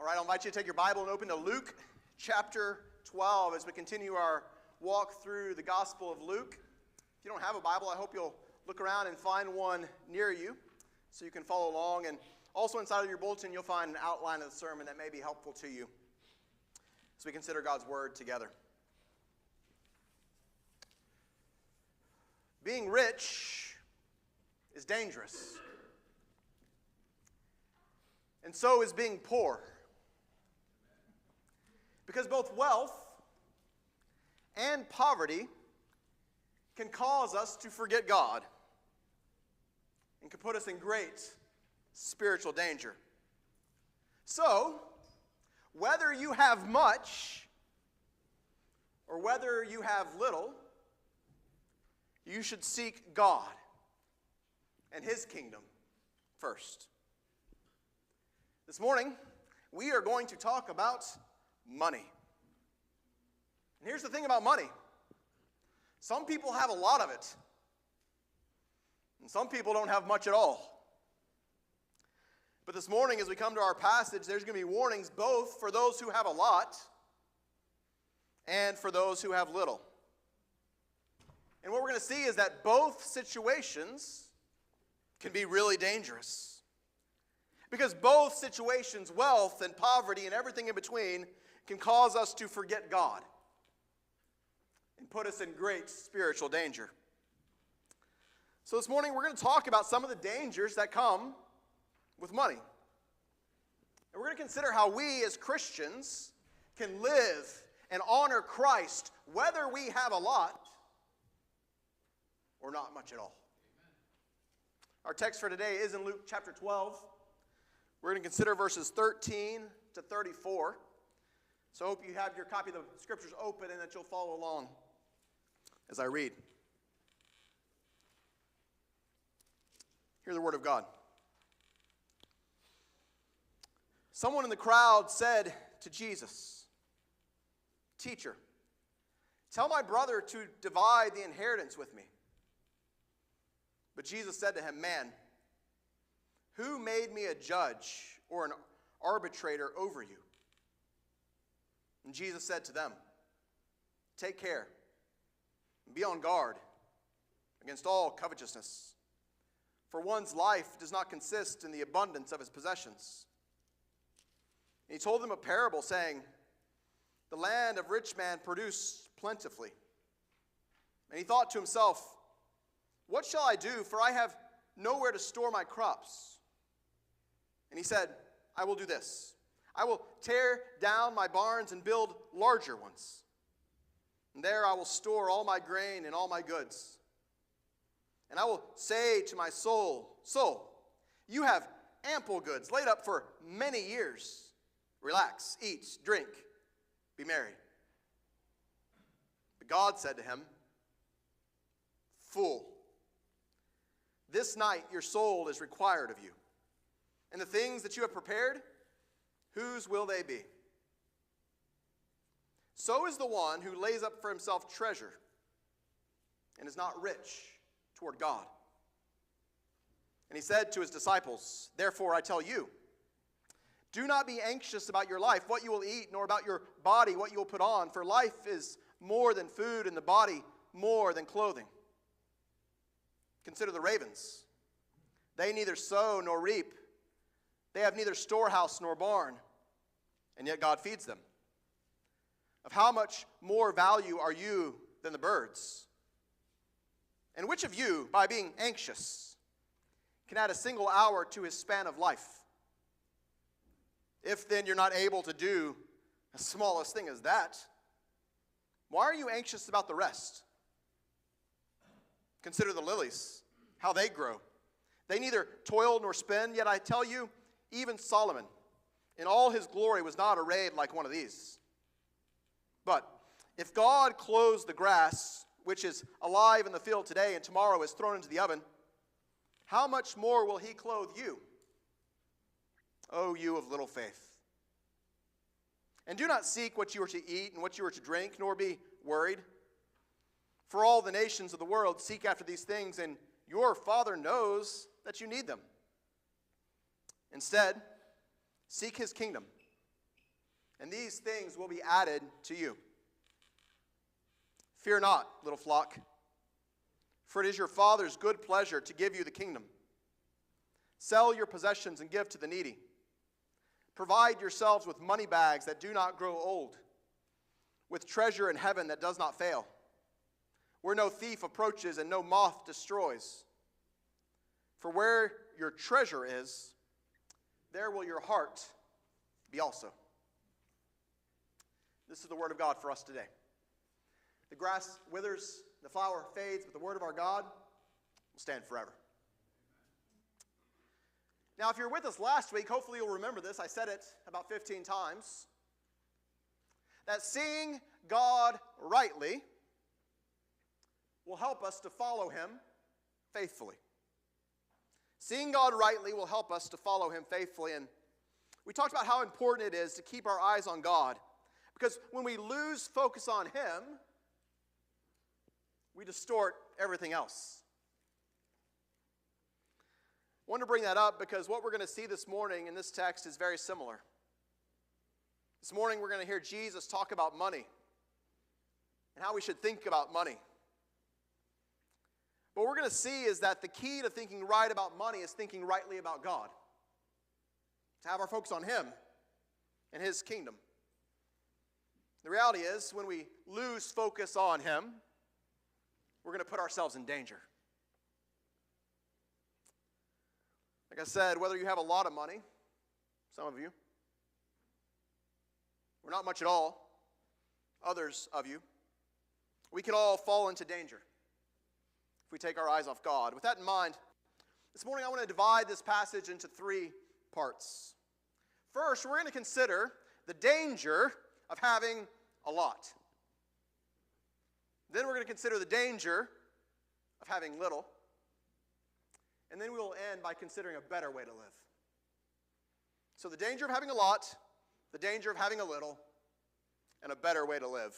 All right, I'll invite you to take your Bible and open to Luke chapter 12 as we continue our walk through the Gospel of Luke. If you don't have a Bible, I hope you'll look around and find one near you so you can follow along. And also inside of your bulletin, you'll find an outline of the sermon that may be helpful to you as we consider God's Word together. Being rich is dangerous, and so is being poor. Because both wealth and poverty can cause us to forget God and can put us in great spiritual danger. So, whether you have much or whether you have little, you should seek God and His kingdom first. This morning, we are going to talk about money. And here's the thing about money. Some people have a lot of it, and some people don't have much at all. But this morning, as we come to our passage, there's going to be warnings both for those who have a lot and for those who have little. And what we're going to see is that both situations can be really dangerous. Because both situations, wealth and poverty and everything in between, can cause us to forget God and put us in great spiritual danger. So this morning we're going to talk about some of the dangers that come with money. And we're going to consider how we as Christians can live and honor Christ whether we have a lot or not much at all. Our text for today is in Luke chapter 12. We're going to consider verses 13 to 34. So I hope you have your copy of the Scriptures open and that you'll follow along as I read. Hear the word of God. Someone in the crowd said to Jesus, "Teacher, tell my brother to divide the inheritance with me." But Jesus said to him, "Man, who made me a judge or an arbitrator over you?" And Jesus said to them, "Take care and be on guard against all covetousness, for one's life does not consist in the abundance of his possessions." And he told them a parable, saying, "The land of rich man produced plentifully. And he thought to himself, 'What shall I do, for I have nowhere to store my crops?' And he said, 'I will do this. I will tear down my barns and build larger ones. And there I will store all my grain and all my goods. And I will say to my soul, Soul, you have ample goods laid up for many years. Relax, eat, drink, be merry.' But God said to him, 'Fool, this night your soul is required of you. And the things that you have prepared, whose will they be? So is the one who lays up for himself treasure and is not rich toward God.' And he said to his disciples, 'Therefore I tell you, do not be anxious about your life, what you will eat, nor about your body, what you will put on. For life is more than food, and the body more than clothing. Consider the ravens. They neither sow nor reap. They have neither storehouse nor barn, and yet God feeds them. Of how much more value are you than the birds? And which of you, by being anxious, can add a single hour to his span of life? If then you're not able to do the smallest thing as that, why are you anxious about the rest? Consider the lilies, how they grow. They neither toil nor spin, yet I tell you, even Solomon, in all his glory, was not arrayed like one of these. But if God clothes the grass, which is alive in the field today and tomorrow is thrown into the oven, how much more will he clothe you, O you of little faith? And do not seek what you are to eat and what you are to drink, nor be worried. For all the nations of the world seek after these things, and your Father knows that you need them. Instead, seek his kingdom, and these things will be added to you. Fear not, little flock, for it is your Father's good pleasure to give you the kingdom. Sell your possessions and give to the needy. Provide yourselves with money bags that do not grow old, with treasure in heaven that does not fail, where no thief approaches and no moth destroys. For where your treasure is, there will your heart be also. This is the word of God for us today. The grass withers, the flower fades, but the word of our God will stand forever. Now, if you were with us last week, hopefully you'll remember this. I said it about 15 times. That seeing God rightly will help us to follow him faithfully. Seeing God rightly will help us to follow him faithfully. And we talked about how important it is to keep our eyes on God. Because when we lose focus on him, we distort everything else. I want to bring that up because what we're going to see this morning in this text is very similar. This morning we're going to hear Jesus talk about money and how we should think about money. But what we're going to see is that the key to thinking right about money is thinking rightly about God. To have our focus on him and his kingdom. The reality is, when we lose focus on him, we're going to put ourselves in danger. Like I said, whether you have a lot of money, some of you, or not much at all, others of you, we can all fall into danger if we take our eyes off God. With that in mind, this morning I want to divide this passage into 3 parts. First, we're going to consider the danger of having a lot. Then we're going to consider the danger of having little. And then we will end by considering a better way to live. So the danger of having a lot, the danger of having a little, and a better way to live.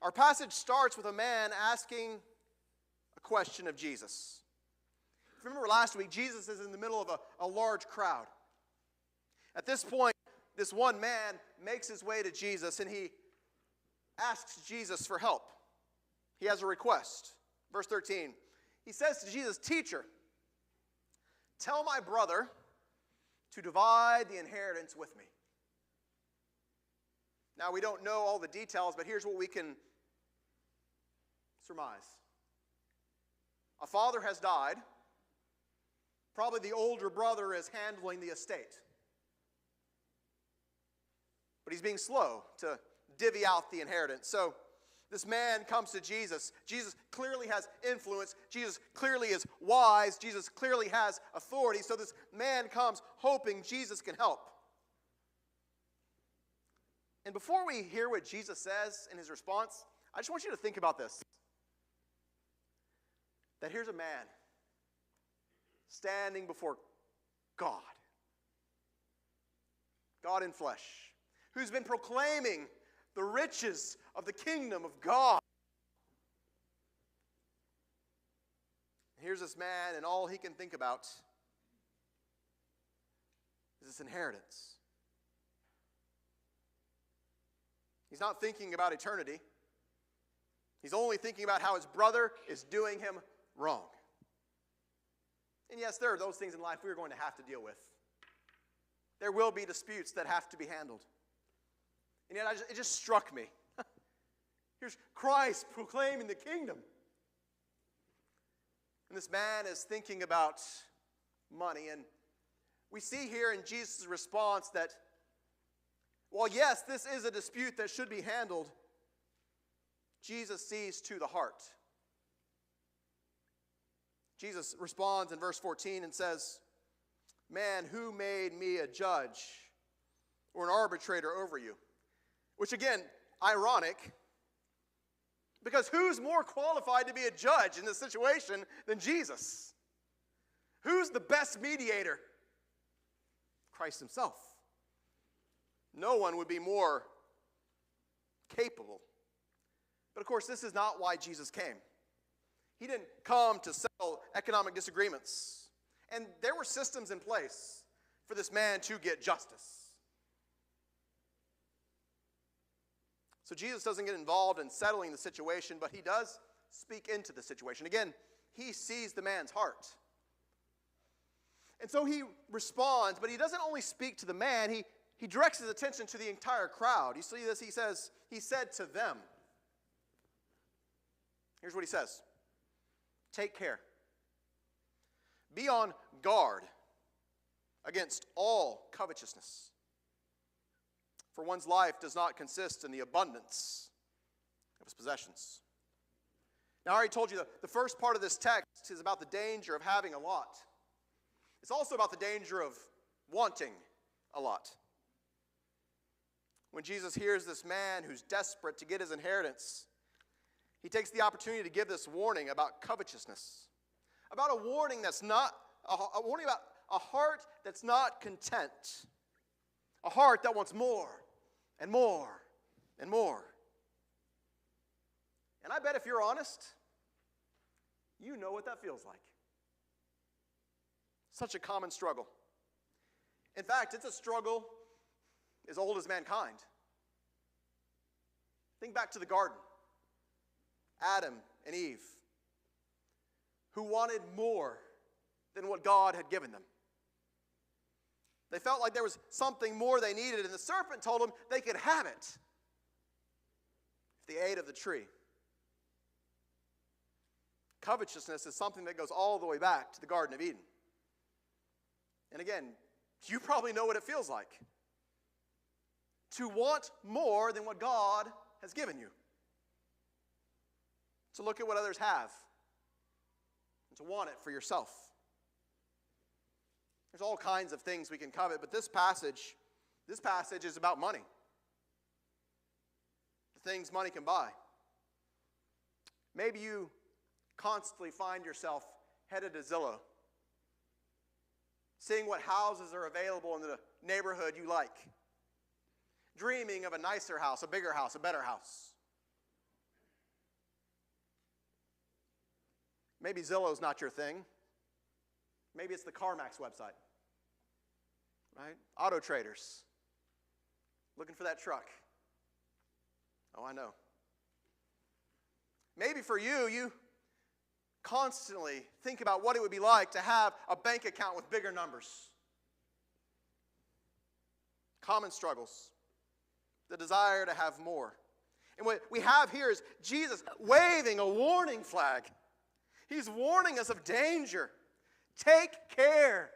Our passage starts with a man asking a question of Jesus. If you remember last week, Jesus is in the middle of a large crowd. At this point, this one man makes his way to Jesus and he asks Jesus for help. He has a request. Verse 13. He says to Jesus, "Teacher, tell my brother to divide the inheritance with me." Now, we don't know all the details, but here's what we can surmise. A father has died. Probably the older brother is handling the estate. But he's being slow to divvy out the inheritance. So this man comes to Jesus. Jesus clearly has influence. Jesus clearly is wise. Jesus clearly has authority. So this man comes hoping Jesus can help. And before we hear what Jesus says in his response, I just want you to think about this. That here's a man standing before God. God in flesh. Who's been proclaiming the riches of the kingdom of God. Here's this man, and all he can think about is this inheritance. He's not thinking about eternity. He's only thinking about how his brother is doing him wrong. And yes, there are those things in life we're going to have to deal with. There will be disputes that have to be handled. And yet it just struck me. Here's Christ proclaiming the kingdom. And this man is thinking about money. And we see here in Jesus' response that, while yes, this is a dispute that should be handled, Jesus sees to the heart. Jesus responds in verse 14 and says, "Man, who made me a judge or an arbitrator over you?" Which again, ironic, because who's more qualified to be a judge in this situation than Jesus? Who's the best mediator? Christ himself. No one would be more capable. But of course, this is not why Jesus came. He didn't come to settle economic disagreements. And there were systems in place for this man to get justice. So Jesus doesn't get involved in settling the situation, but he does speak into the situation. Again, he sees the man's heart. And so he responds, but he doesn't only speak to the man, he directs his attention to the entire crowd. You see this? He said to them. Here's what he says. Take care. Be on guard against all covetousness. For one's life does not consist in the abundance of his possessions. Now, I already told you the first part of this text is about the danger of having a lot. It's also about the danger of wanting a lot. When Jesus hears this man who's desperate to get his inheritance, he takes the opportunity to give this warning about covetousness, about a warning about a heart that's not content, a heart that wants more and more and more. And I bet if you're honest, you know what that feels like. Such a common struggle. In fact, it's a struggle as old as mankind. Think back to the garden. Adam and Eve, who wanted more than what God had given them. They felt like there was something more they needed, and the serpent told them they could have it if they ate of the tree. Covetousness is something that goes all the way back to the Garden of Eden. And again, you probably know what it feels like to want more than what God has given you. To look at what others have and to want it for yourself. There's all kinds of things we can covet, but this passage is about money. The things money can buy. Maybe you constantly find yourself headed to Zillow, seeing what houses are available in the neighborhood you like, dreaming of a nicer house, a bigger house, a better house. Maybe Zillow's not your thing. Maybe it's the CarMax website, right? Auto Traders, looking for that truck. Oh, I know. Maybe for you, you constantly think about what it would be like to have a bank account with bigger numbers. Common struggles, the desire to have more. And what we have here is Jesus waving a warning flag. He's warning us of danger. Take care.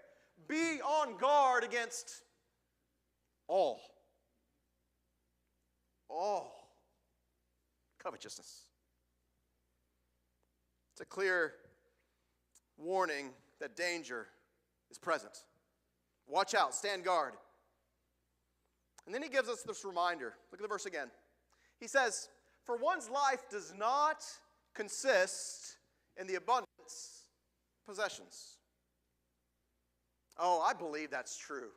Be on guard against all covetousness. It's a clear warning that danger is present. Watch out, stand guard. And then he gives us this reminder. Look at the verse again. He says, for one's life does not consist in the abundance of possessions. Oh, I believe that's true.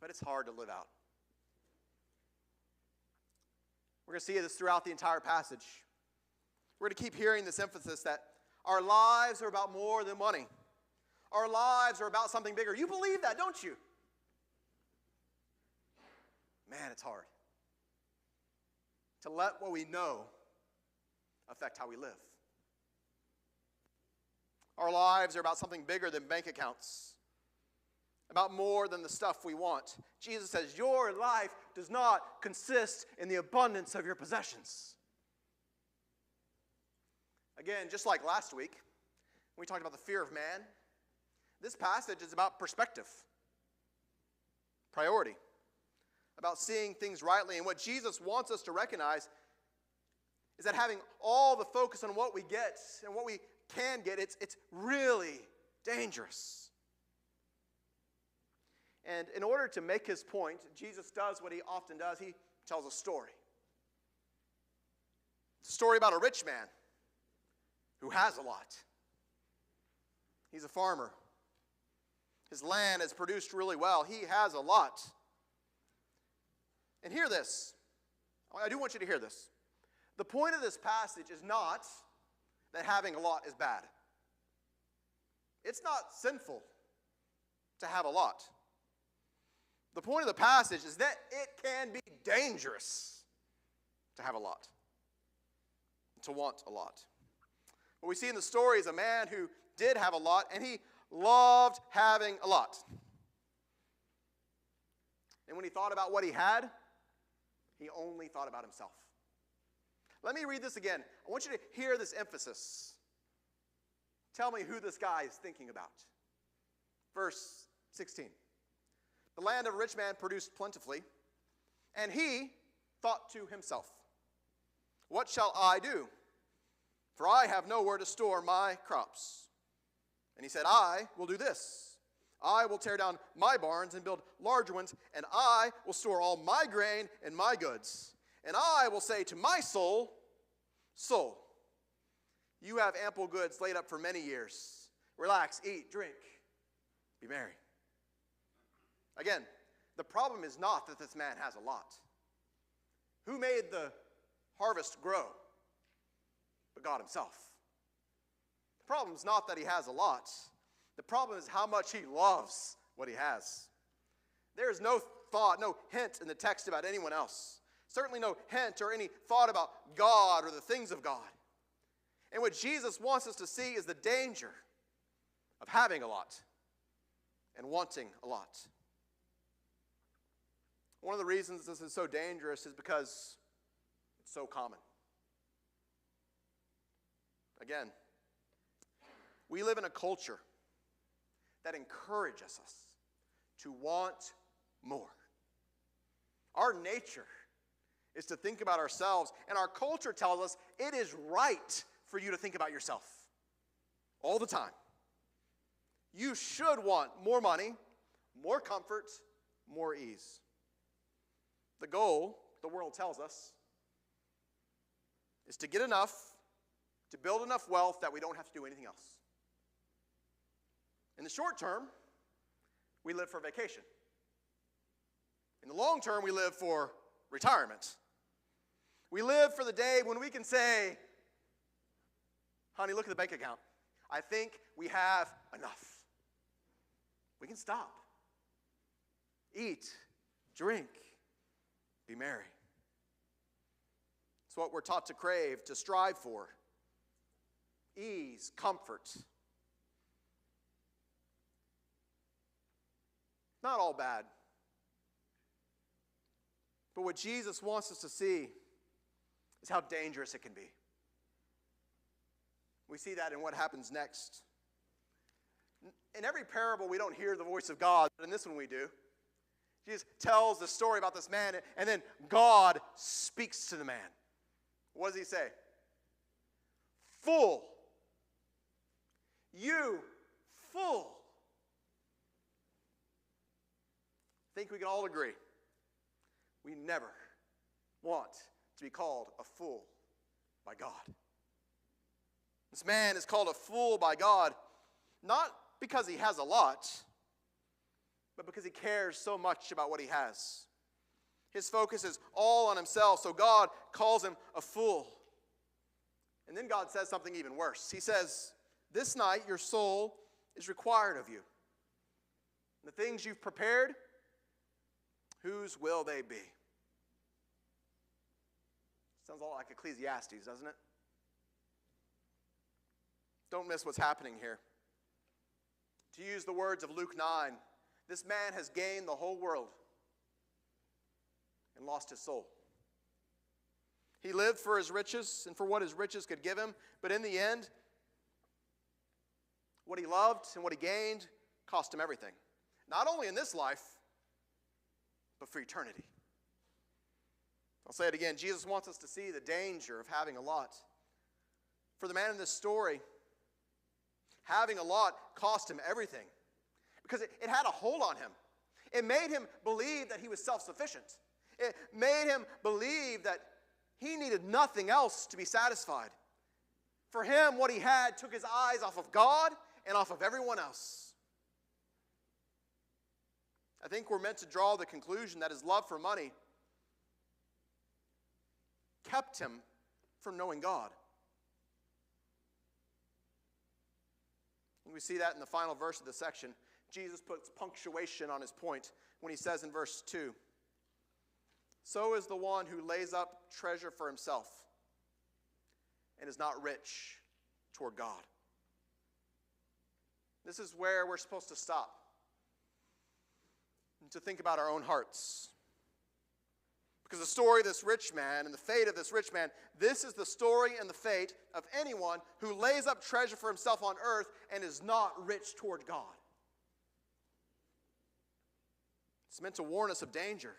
But it's hard to live out. We're going to see this throughout the entire passage. We're going to keep hearing this emphasis that our lives are about more than money. Our lives are about something bigger. You believe that, don't you? Man, it's hard to let what we know affect how we live. Our lives are about something bigger than bank accounts, about more than the stuff we want. Jesus says, your life does not consist in the abundance of your possessions. Again, just like last week, when we talked about the fear of man, this passage is about perspective, priority, about seeing things rightly. And what Jesus wants us to recognize is that having all the focus on what we get and what we can get, it's really dangerous. And in order to make his point, Jesus does what he often does. He tells a story. It's a story about a rich man who has a lot. He's a farmer. His land has produced really well. He has a lot. And hear this. I do want you to hear this. The point of this passage is not that having a lot is bad. It's not sinful to have a lot. The point of the passage is that it can be dangerous to have a lot, to want a lot. What we see in the story is a man who did have a lot, and he loved having a lot. And when he thought about what he had, he only thought about himself. Let me read this again. I want you to hear this emphasis. Tell me who this guy is thinking about. Verse 16. The land of a rich man produced plentifully, and he thought to himself, what shall I do? For I have nowhere to store my crops. And he said, I will do this. I will tear down my barns and build larger ones, and I will store all my grain and my goods. And I will say to my soul, soul, you have ample goods laid up for many years. Relax, eat, drink, be merry. Again, the problem is not that this man has a lot. Who made the harvest grow? But God himself. The problem is not that he has a lot. The problem is how much he loves what he has. There is no thought, no hint in the text about anyone else. Certainly no hint or any thought about God or the things of God. And what Jesus wants us to see is the danger of having a lot and wanting a lot. One of the reasons this is so dangerous is because it's so common. Again, we live in a culture that encourages us to want more. Our nature is to think about ourselves, and our culture tells us it is right for you to think about yourself all the time. You should want more money, more comfort, more ease. The goal, the world tells us, is to get enough, to build enough wealth that we don't have to do anything else. In the short term, we live for vacation. In the long term, we live for retirement. We live for the day when we can say, honey, look at the bank account. I think we have enough. We can stop. Eat, drink, be merry. It's what we're taught to crave, to strive for. Ease, comfort. Not all bad. But what Jesus wants us to see is how dangerous it can be. We see that in what happens next. In every parable, we don't hear the voice of God, but in this one we do. Jesus tells the story about this man, and then God speaks to the man. What does he say? Fool. You fool. I think we can all agree. We never want to be called a fool by God. This man is called a fool by God, not because he has a lot, but because he cares so much about what he has. His focus is all on himself, so God calls him a fool. And then God says something even worse. He says, this night your soul is required of you. The things you've prepared, whose will they be? Sounds a lot like Ecclesiastes, doesn't it? Don't miss what's happening here. To use the words of Luke 9, this man has gained the whole world and lost his soul. He lived for his riches and for what his riches could give him, but in the end, what he loved and what he gained cost him everything. Not only in this life, but for eternity. I'll say it again. Jesus wants us to see the danger of having a lot. For the man in this story, having a lot cost him everything because it had a hold on him. It made him believe that he was self-sufficient. It made him believe that he needed nothing else to be satisfied. For him, what he had took his eyes off of God and off of everyone else. I think we're meant to draw the conclusion that his love for money kept him from knowing God. And we see that in the final verse of the section. Jesus puts punctuation on his point when he says in verse 2, "So is the one who lays up treasure for himself and is not rich toward God." This is where we're supposed to stop and to think about our own hearts. Because the story of this rich man and the fate of this rich man, this is the story and the fate of anyone who lays up treasure for himself on earth and is not rich toward God. It's meant to warn us of danger,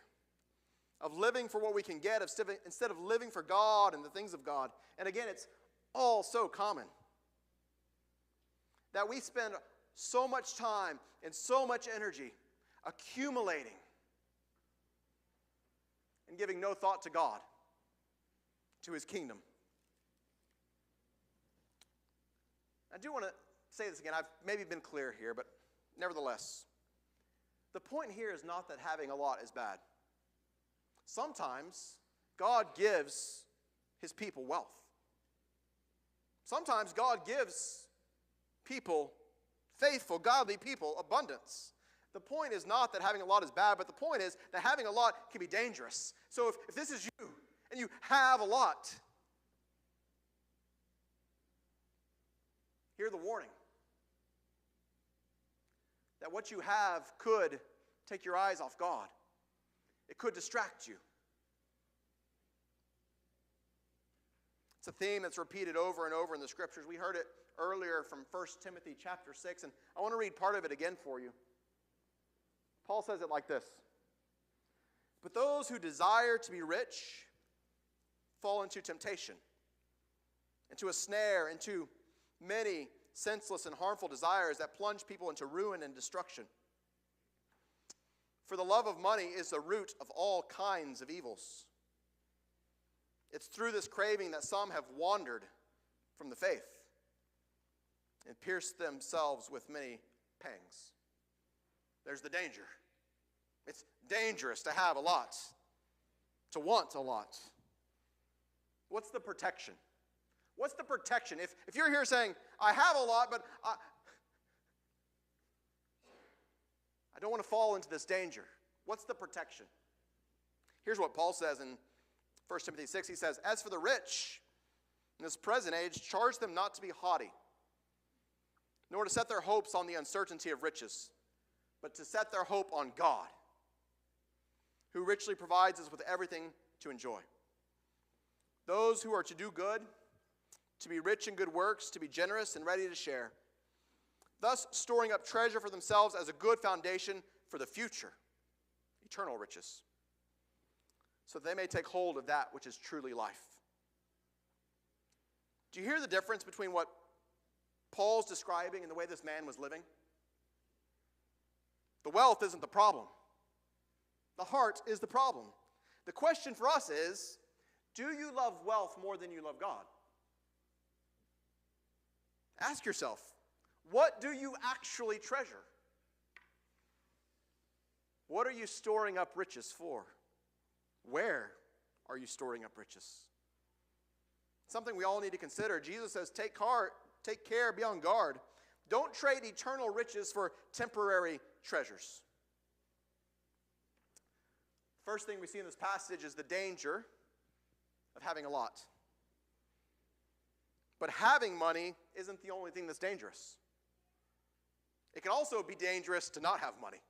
of living for what we can get instead of living for God and the things of God. And again, it's all so common that we spend so much time and so much energy accumulating and giving no thought to God, to his kingdom. I do want to say this again. I've maybe been clear here, but nevertheless, the point here is not that having a lot is bad. Sometimes God gives his people wealth. Sometimes God gives people, faithful, godly people, abundance. The point is not that having a lot is bad, but the point is that having a lot can be dangerous. So if this is you, and you have a lot, hear the warning. That what you have could take your eyes off God. It could distract you. It's a theme that's repeated over and over in the Scriptures. We heard it earlier from 1 Timothy chapter 6, and I want to read part of it again for you. Paul says it like this: "But those who desire to be rich fall into temptation, into a snare, into many senseless and harmful desires that plunge people into ruin and destruction. For the love of money is the root of all kinds of evils. It's through this craving that some have wandered from the faith and pierced themselves with many pangs." There's the danger. It's dangerous to have a lot, to want a lot. What's the protection? What's the protection? If you're here saying, I have a lot, but I don't want to fall into this danger, what's the protection? Here's what Paul says in 1 Timothy 6. He says, "As for the rich in this present age, charge them not to be haughty, nor to set their hopes on the uncertainty of riches, but to set their hope on God, who richly provides us with everything to enjoy. Those who are to do good, to be rich in good works, to be generous and ready to share, thus storing up treasure for themselves as a good foundation for the future, eternal riches, so that they may take hold of that which is truly life." Do you hear the difference between what Paul's describing and the way this man was living? The wealth isn't the problem. The heart is the problem. The question for us is, do you love wealth more than you love God? Ask yourself, what do you actually treasure? What are you storing up riches for? Where are you storing up riches? Something we all need to consider. Jesus says, take care, be on guard. Don't trade eternal riches for temporary treasures. First thing we see in this passage is the danger of having a lot. But having money isn't the only thing that's dangerous. It can also be dangerous to not have money.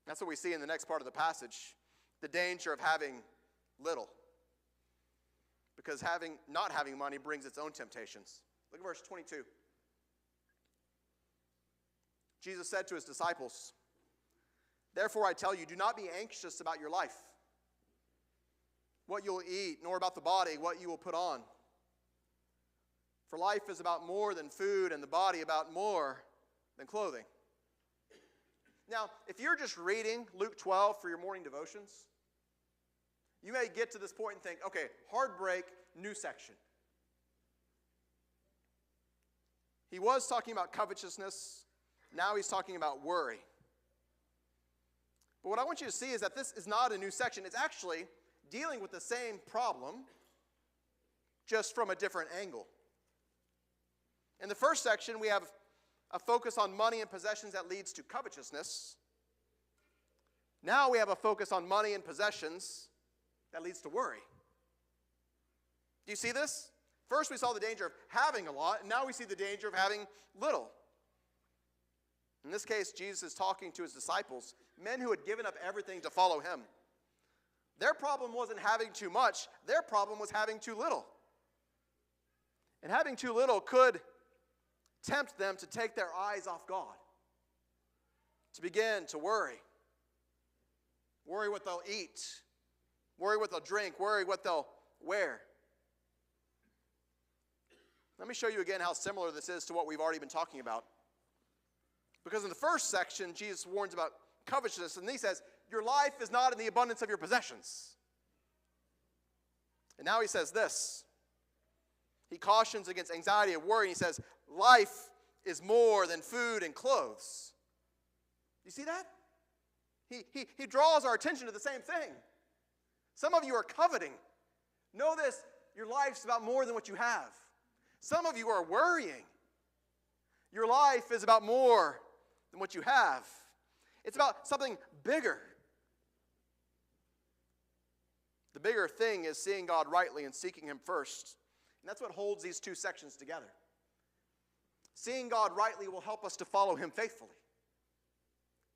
That's what we see in the next part of the passage, the danger of having little. Because not having money brings its own temptations. Look at verse 22. Jesus said to his disciples, "Therefore I tell you, do not be anxious about your life, what you will eat, nor about the body, what you will put on. For life is about more than food, and the body about more than clothing." Now, if you're just reading Luke 12 for your morning devotions, you may get to this point and think, okay, hard break, new section. He was talking about covetousness. Now he's talking about worry. But what I want you to see is that this is not a new section. It's actually dealing with the same problem, just from a different angle. In the first section, we have a focus on money and possessions that leads to covetousness. Now we have a focus on money and possessions that leads to worry. Do you see this? First we saw the danger of having a lot, and now we see the danger of having little. In this case, Jesus is talking to his disciples, men who had given up everything to follow him. Their problem wasn't having too much, their problem was having too little. And having too little could tempt them to take their eyes off God, to begin to worry. Worry what they'll eat, worry what they'll drink, worry what they'll wear. Let me show you again how similar this is to what we've already been talking about. Because in the first section, Jesus warns about covetousness, and he says, your life is not in the abundance of your possessions. And now he says this. He cautions against anxiety and worry, and he says, life is more than food and clothes. You see that? He draws our attention to the same thing. Some of you are coveting. Know this, your life's about more than what you have. Some of you are worrying. Your life is about more than what you have. It's about something bigger. The bigger thing is seeing God rightly and seeking him first. And that's what holds these two sections together. Seeing God rightly will help us to follow him faithfully,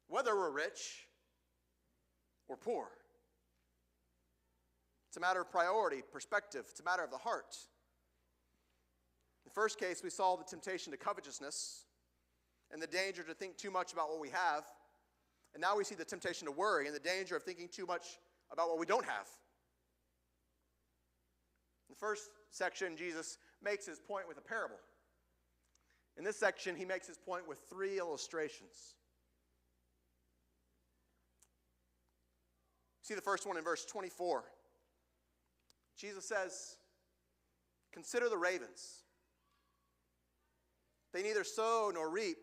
whether we're rich or poor. It's a matter of priority, perspective. It's a matter of the heart. In the first case, we saw the temptation to covetousness and the danger to think too much about what we have. And now we see the temptation to worry and the danger of thinking too much about what we don't have. In the first section, Jesus makes his point with a parable. In this section, he makes his point with 3 illustrations. See the first one in verse 24. Jesus says, consider the ravens. They neither sow nor reap.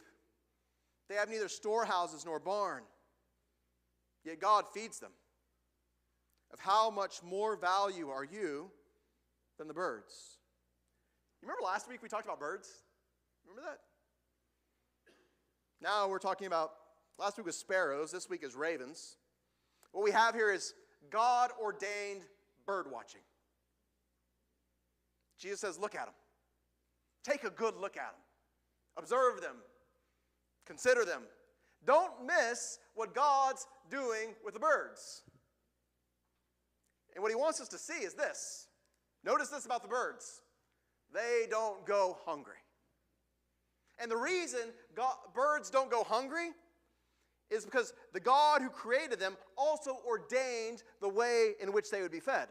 They have neither storehouses nor barn. Yet God feeds them. Of how much more value are you than the birds? You remember last week we talked about birds? Remember that? Now we're talking about, last week was sparrows, this week is ravens. What we have here is God-ordained bird watching. Jesus says, look at them. Take a good look at them. Observe them. Consider them. Don't miss what God's doing with the birds. And what he wants us to see is this. Notice this about the birds. They don't go hungry. And the reason birds don't go hungry is because the God who created them also ordained the way in which they would be fed.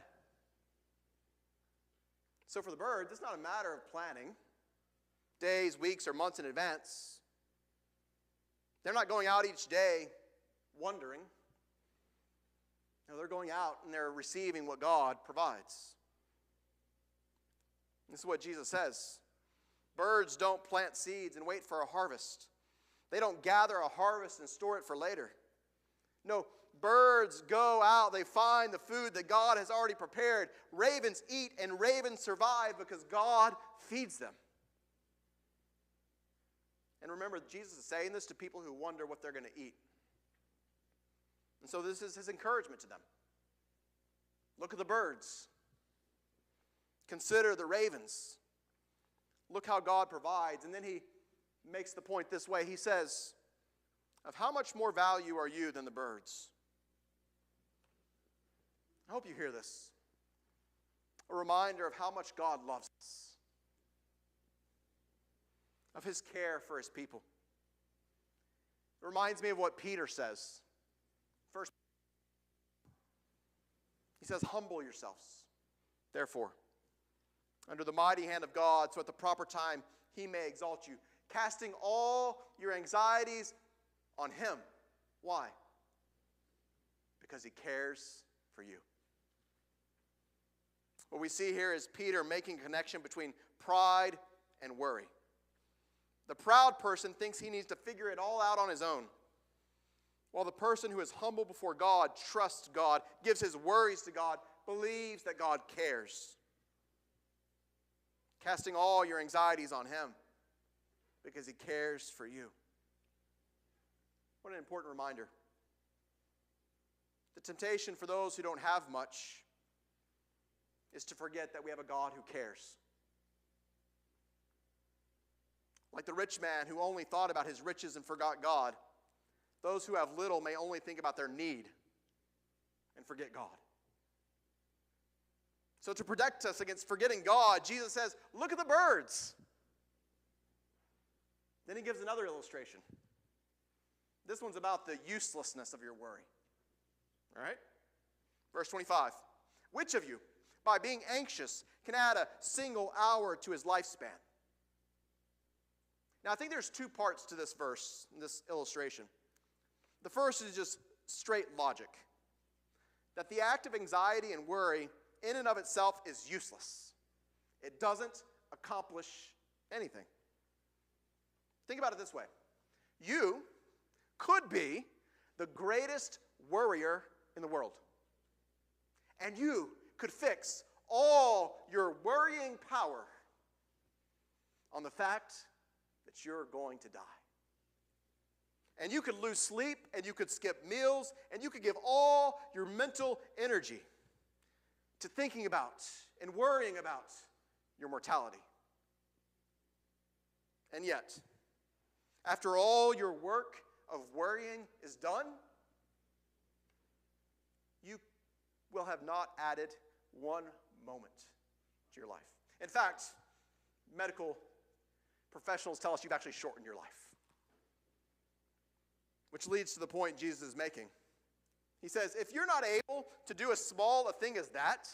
So for the birds, it's not a matter of planning days, weeks, or months in advance. They're not going out each day wondering. No, they're going out and they're receiving what God provides. This is what Jesus says. Birds don't plant seeds and wait for a harvest. They don't gather a harvest and store it for later. No, birds go out, they find the food that God has already prepared. Ravens eat and ravens survive because God feeds them. And remember, Jesus is saying this to people who wonder what they're going to eat. And so this is his encouragement to them. Look at the birds. Consider the ravens. Look how God provides. And then he makes the point this way. He says, of how much more value are you than the birds? I hope you hear this. A reminder of how much God loves us. Of his care for his people. It reminds me of what Peter says. First, he says, humble yourselves, therefore, under the mighty hand of God, so at the proper time he may exalt you, casting all your anxieties on him. Why? Because he cares for you. What we see here is Peter making a connection between pride and worry. The proud person thinks he needs to figure it all out on his own, while the person who is humble before God trusts God, gives his worries to God, believes that God cares. Casting all your anxieties on him. because he cares for you. What an important reminder. The temptation for those who don't have much is to forget that we have a God who cares. Like the rich man who only thought about his riches and forgot God, those who have little may only think about their need and forget God. So to protect us against forgetting God, Jesus says, look at the birds. Then he gives another illustration. This one's about the uselessness of your worry. All right? Verse 25. Which of you, by being anxious, can add a single hour to his lifespan? Now, I think there's two parts to this verse, this illustration. The first is just straight logic. That the act of anxiety and worry in and of itself is useless. It doesn't accomplish anything. Think about it this way. You could be the greatest worrier in the world. And you could fix all your worrying power on the fact that you're going to die. And you could lose sleep, and you could skip meals, and you could give all your mental energy to thinking about and worrying about your mortality. And yet, after all your work of worrying is done, you will have not added one moment to your life. In fact, medical professionals tell us you've actually shortened your life. Which leads to the point Jesus is making. He says, if you're not able to do as small a thing as that,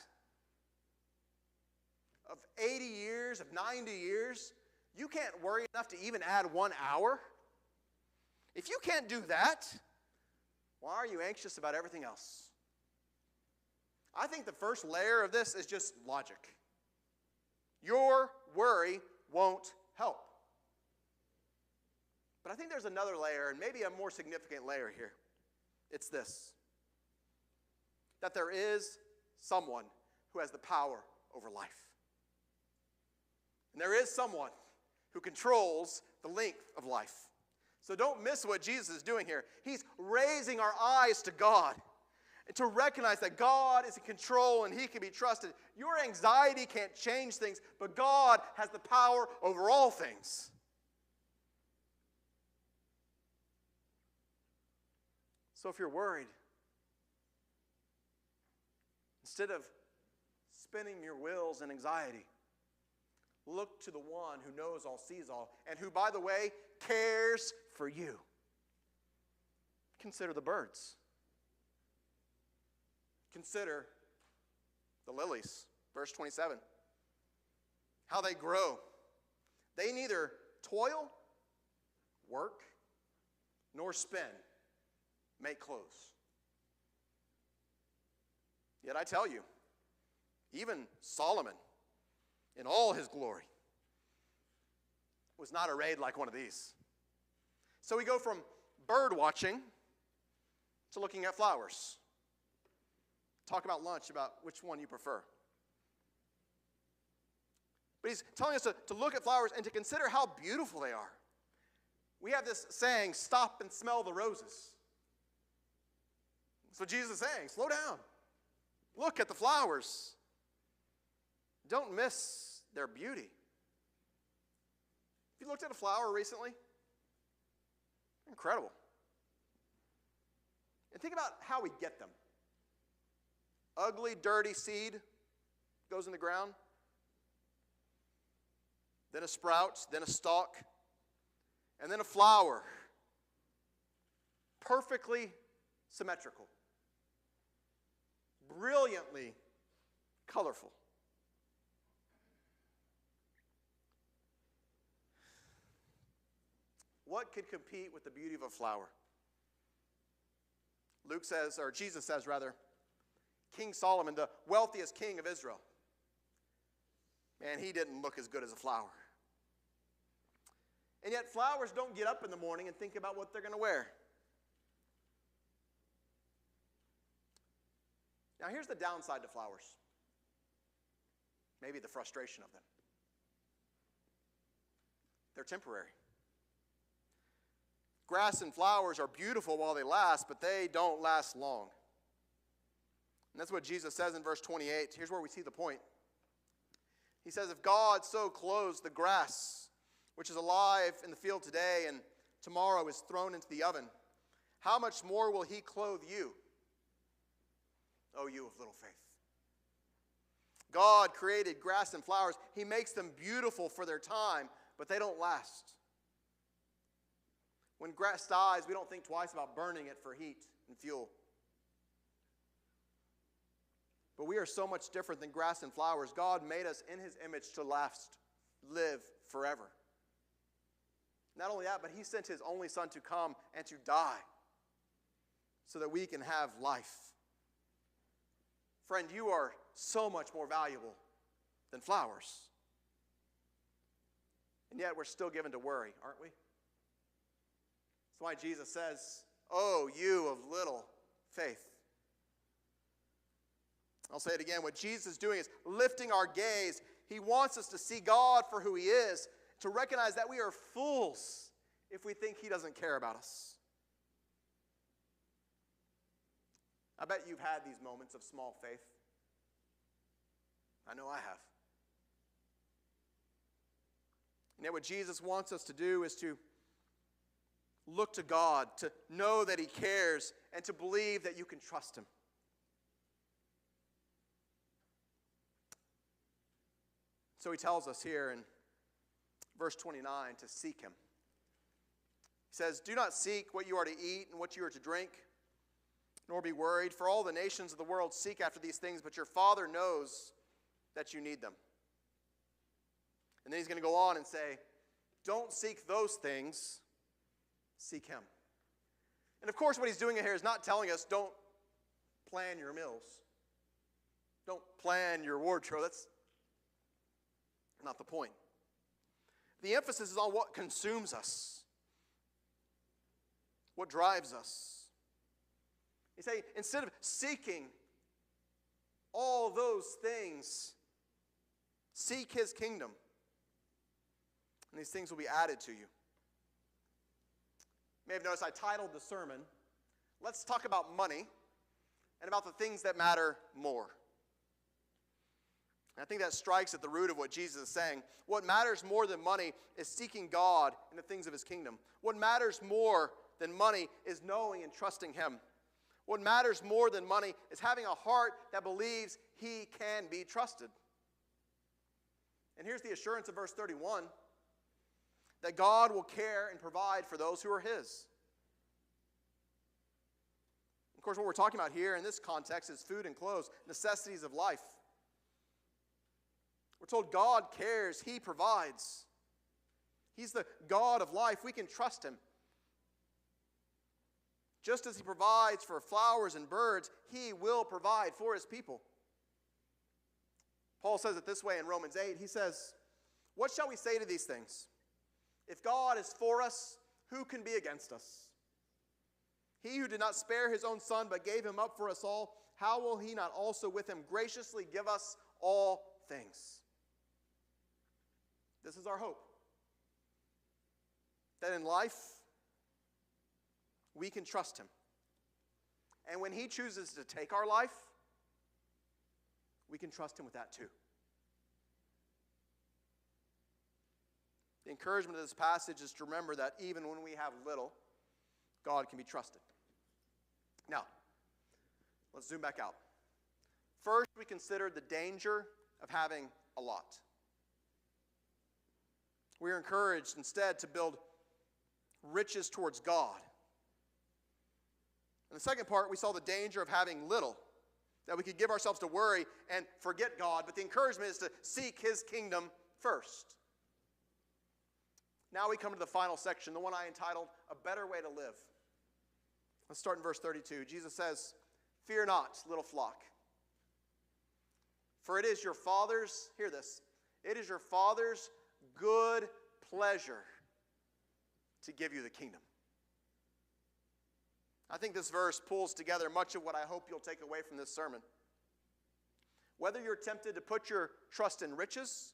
of 80 years, of 90 years, you can't worry enough to even add 1 hour. If you can't do that, why are you anxious about everything else? I think the first layer of this is just logic. Your worry won't help. But I think there's another layer, and maybe a more significant layer here. It's this. That there is someone who has the power over life. And there is someone who controls the length of life. So don't miss what Jesus is doing here. He's raising our eyes to God and to recognize that God is in control and he can be trusted. Your anxiety can't change things, but God has the power over all things. So if you're worried, instead of spinning your wheels in anxiety, look to the one who knows all, sees all, and who, by the way, cares for you. Consider the birds. Consider the lilies. Verse 27. How they grow. They neither toil, work, nor spin, make clothes. Yet I tell you, even Solomon, in all his glory, was not arrayed like one of these. So we go from bird watching to looking at flowers. Talk about lunch, about which one you prefer. But he's telling us to look at flowers and to consider how beautiful they are. We have this saying, stop and smell the roses. So Jesus is saying, slow down. Look at the flowers. Don't miss their beauty. Have you looked at a flower recently? Incredible. And think about how we get them. Ugly, dirty seed goes in the ground. Then a sprout, then a stalk, and then a flower. Perfectly symmetrical. Brilliantly colorful. What could compete with the beauty of a flower? Luke says, or Jesus says rather, King Solomon, the wealthiest king of Israel. Man, he didn't look as good as a flower. And yet flowers don't get up in the morning and think about what they're going to wear. Now here's the downside to flowers. Maybe the frustration of them. They're temporary. grass and flowers are beautiful while they last, but they don't last long. And that's what Jesus says in verse 28. Here's where we see the point. He says, if God so clothes the grass, which is alive in the field today and tomorrow is thrown into the oven, how much more will he clothe you, O you of little faith? God created grass and flowers. He makes them beautiful for their time, but they don't last. When grass dies, we don't think twice about burning it for heat and fuel. But we are so much different than grass and flowers. God made us in his image to last, live forever. Not only that, but he sent his only son to come and to die so that we can have life. Friend, you are so much more valuable than flowers. And yet we're still given to worry, aren't we? That's why Jesus says, oh, you of little faith. I'll say it again. What Jesus is doing is lifting our gaze. He wants us to see God for who he is, to recognize that we are fools if we think he doesn't care about us. I bet you've had these moments of small faith. I know I have. And yet what Jesus wants us to do is to look to God, to know that he cares, and to believe that you can trust him. So he tells us here in verse 29 to seek him. He says, do not seek what you are to eat and what you are to drink, nor be worried, for all the nations of the world seek after these things, but your Father knows that you need them. And then he's going to go on and say, don't seek those things, seek him. And of course what he's doing here is not telling us don't plan your meals. Don't plan your wardrobe. That's not the point. The emphasis is on what consumes us, what drives us. He say, instead of seeking all those things, seek his kingdom, and these things will be added to you. You may have noticed I titled the sermon, Let's Talk About Money and About the Things That Matter More. And I think that strikes at the root of what Jesus is saying. What matters more than money is seeking God and the things of his kingdom. What matters more than money is knowing and trusting him. What matters more than money is having a heart that believes he can be trusted. And here's the assurance of verse 31, that God will care and provide for those who are his. Of course, what we're talking about here in this context is food and clothes, necessities of life. We're told God cares, he provides. He's the God of life. We can trust him. Just as he provides for flowers and birds, he will provide for his people. Paul says it this way in Romans 8. He says, what shall we say to these things? If God is for us, who can be against us? He who did not spare his own son, but gave him up for us all, how will he not also with him graciously give us all things? This is our hope. That in life, we can trust him. And when he chooses to take our life, we can trust him with that too. The encouragement of this passage is to remember that even when we have little, God can be trusted. Now, let's zoom back out. First, we considered the danger of having a lot. We are encouraged instead to build riches towards God. In the second part, we saw the danger of having little, that we could give ourselves to worry and forget God, but the encouragement is to seek his kingdom first. Now we come to the final section, the one I entitled, A Better Way to Live. Let's start in verse 32. Jesus says, fear not, little flock, for it is your Father's, hear this, it is your Father's good pleasure to give you the kingdom. I think this verse pulls together much of what I hope you'll take away from this sermon. Whether you're tempted to put your trust in riches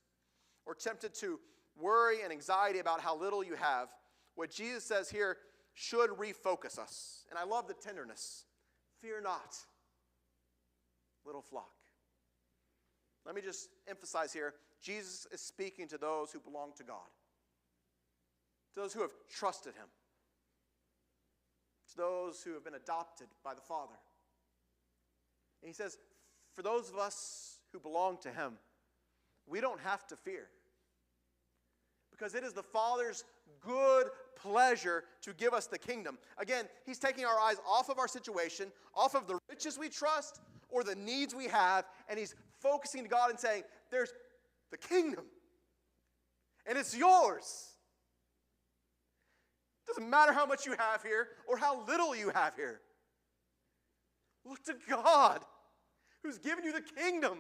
or tempted to worry and anxiety about how little you have, what Jesus says here should refocus us. And I love the tenderness. Fear not, little flock. Let me just emphasize here, Jesus is speaking to those who belong to God, to those who have trusted him, to those who have been adopted by the Father. And he says, for those of us who belong to him, we don't have to fear, because it is the Father's good pleasure to give us the kingdom. Again, he's taking our eyes off of our situation, off of the riches we trust or the needs we have, and he's focusing to God and saying, there's the kingdom, and it's yours. Doesn't matter how much you have here or how little you have here. Look to God, who's given you the kingdom.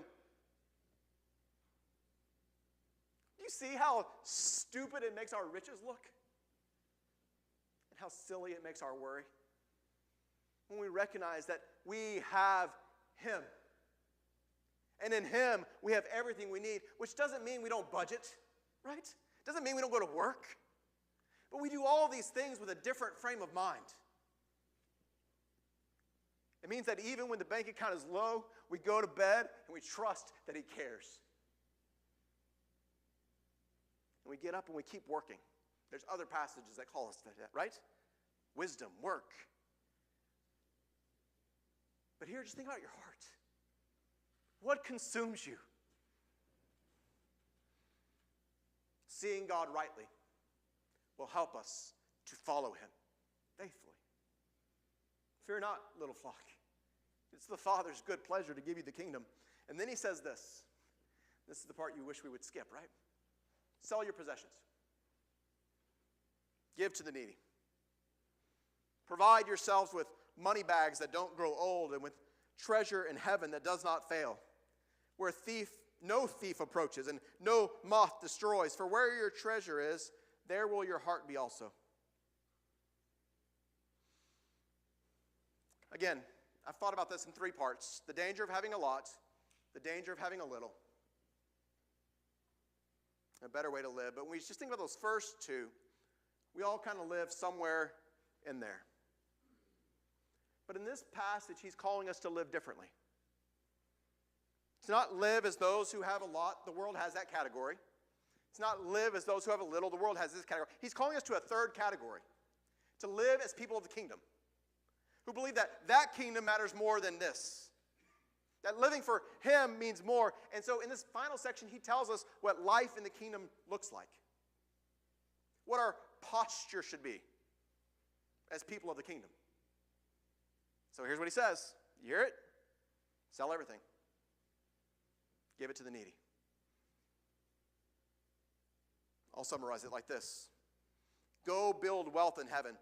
Do you see how stupid it makes our riches look? And how silly it makes our worry? When we recognize that we have him. And in him, we have everything we need, which doesn't mean we don't budget, right? Doesn't mean we don't go to work. But we do all these things with a different frame of mind. It means that even when the bank account is low, we go to bed and we trust that he cares. And we get up and we keep working. There's other passages that call us to that, right? Wisdom, work. But here, just think about your heart. What consumes you? Seeing God rightly will help us to follow him faithfully. Fear not, little flock. It's the Father's good pleasure to give you the kingdom. And then he says this. This is the part you wish we would skip, right? Sell your possessions. Give to the needy. Provide yourselves with money bags that don't grow old and with treasure in heaven that does not fail, where no thief approaches and no moth destroys. For where your treasure is, there will your heart be also. Again, I've thought about this in 3 parts. The danger of having a lot, the danger of having a little, a better way to live. But when we just think about those first 2, we all kind of live somewhere in there. But in this passage, he's calling us to live differently. It's not live as those who have a lot. The world has that category. It's not live as those who have a little. The world has this category. He's calling us to a third category, to live as people of the kingdom, who believe that that kingdom matters more than this. That living for him means more. And so in this final section, he tells us what life in the kingdom looks like, what our posture should be as people of the kingdom. So here's what he says. You hear it? Sell everything. Give it to the needy. I'll summarize it like this. Go build wealth in heaven.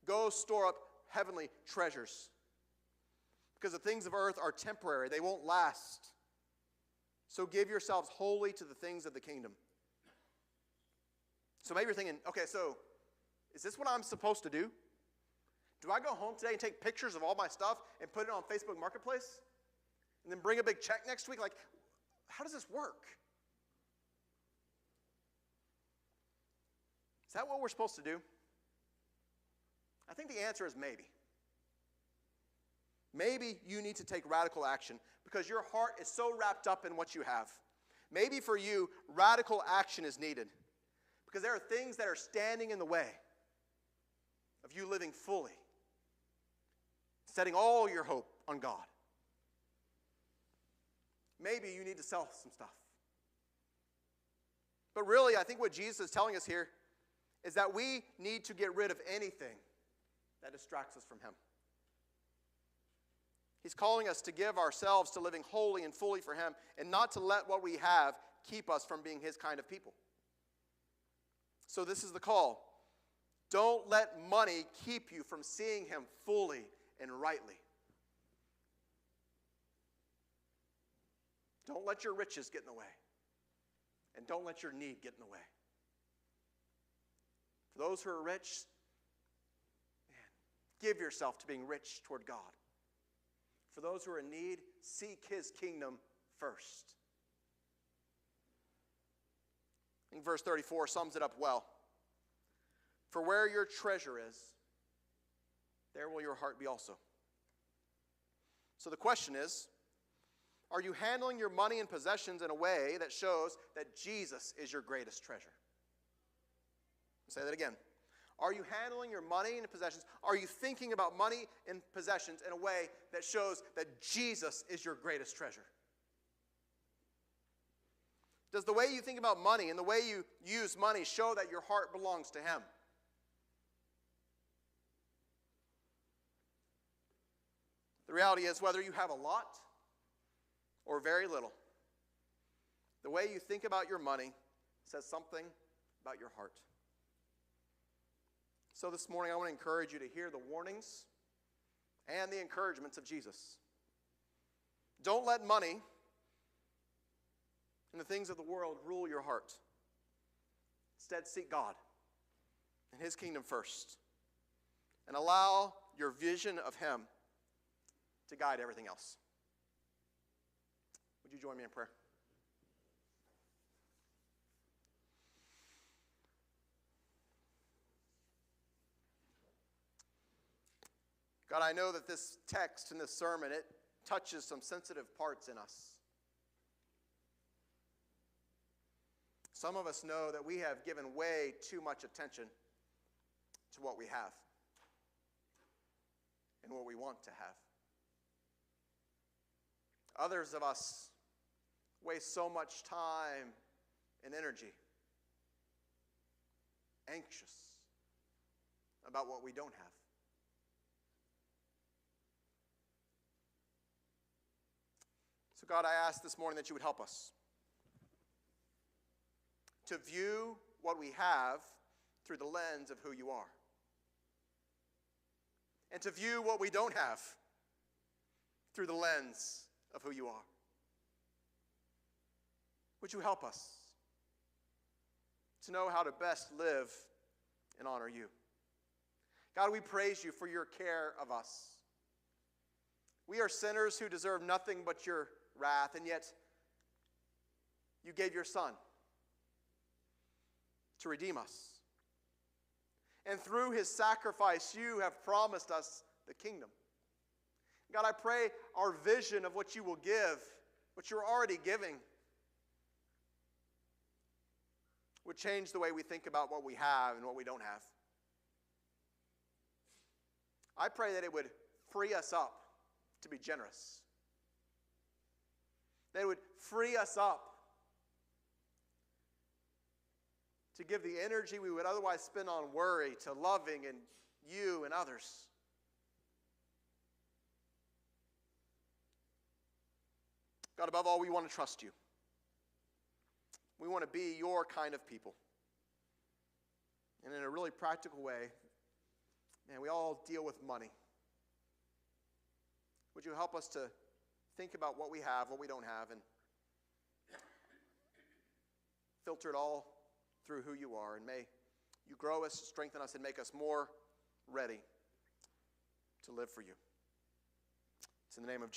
Go store up heavenly treasures. Because the things of earth are temporary. They won't last. So give yourselves wholly to the things of the kingdom. So maybe you're thinking, okay, so is this what I'm supposed to do? Do I go home today and take pictures of all my stuff and put it on Facebook Marketplace? And then bring a big check next week? Like, how does this work? Is that what we're supposed to do? I think the answer is maybe. Maybe you need to take radical action because your heart is so wrapped up in what you have. Maybe for you, radical action is needed because there are things that are standing in the way of you living fully, setting all your hope on God. Maybe you need to sell some stuff. But really, I think what Jesus is telling us here is that we need to get rid of anything that distracts us from him. He's calling us to give ourselves to living wholly and fully for him and not to let what we have keep us from being his kind of people. So this is the call. Don't let money keep you from seeing him fully and rightly. Don't let your riches get in the way. And don't let your need get in the way. For those who are rich, give yourself to being rich toward God. For those who are in need, seek his kingdom first. I think verse 34 sums it up well. For where your treasure is, there will your heart be also. So the question is, are you handling your money and possessions in a way that shows that Jesus is your greatest treasure? I'll say that again. Are you handling your money and possessions? Are you thinking about money and possessions in a way that shows that Jesus is your greatest treasure? Does the way you think about money and the way you use money show that your heart belongs to Him? The reality is, whether you have a lot or very little, the way you think about your money says something about your heart. So this morning, I want to encourage you to hear the warnings and the encouragements of Jesus. Don't let money and the things of the world rule your heart. Instead, seek God and His kingdom first, and allow your vision of Him to guide everything else. Would you join me in prayer? God, I know that this text and this sermon, it touches some sensitive parts in us. Some of us know that we have given way too much attention to what we have and what we want to have. Others of us waste so much time and energy, anxious about what we don't have. So God, I ask this morning that you would help us to view what we have through the lens of who you are, and to view what we don't have through the lens of who you are. Would you help us to know how to best live and honor you? God, we praise you for your care of us. We are sinners who deserve nothing but your wrath, and yet you gave your Son to redeem us. And through his sacrifice, you have promised us the kingdom. God, I pray our vision of what you will give, what you're already giving, would change the way we think about what we have and what we don't have. I pray that it would free us up to be generous. That it would free us up to give the energy we would otherwise spend on worry to loving and you and others. God, above all, we want to trust you. We want to be your kind of people. And in a really practical way, man, we all deal with money. Would you help us to think about what we have, what we don't have, and filter it all through who you are. And may you grow us, strengthen us, and make us more ready to live for you. It's in the name of Jesus.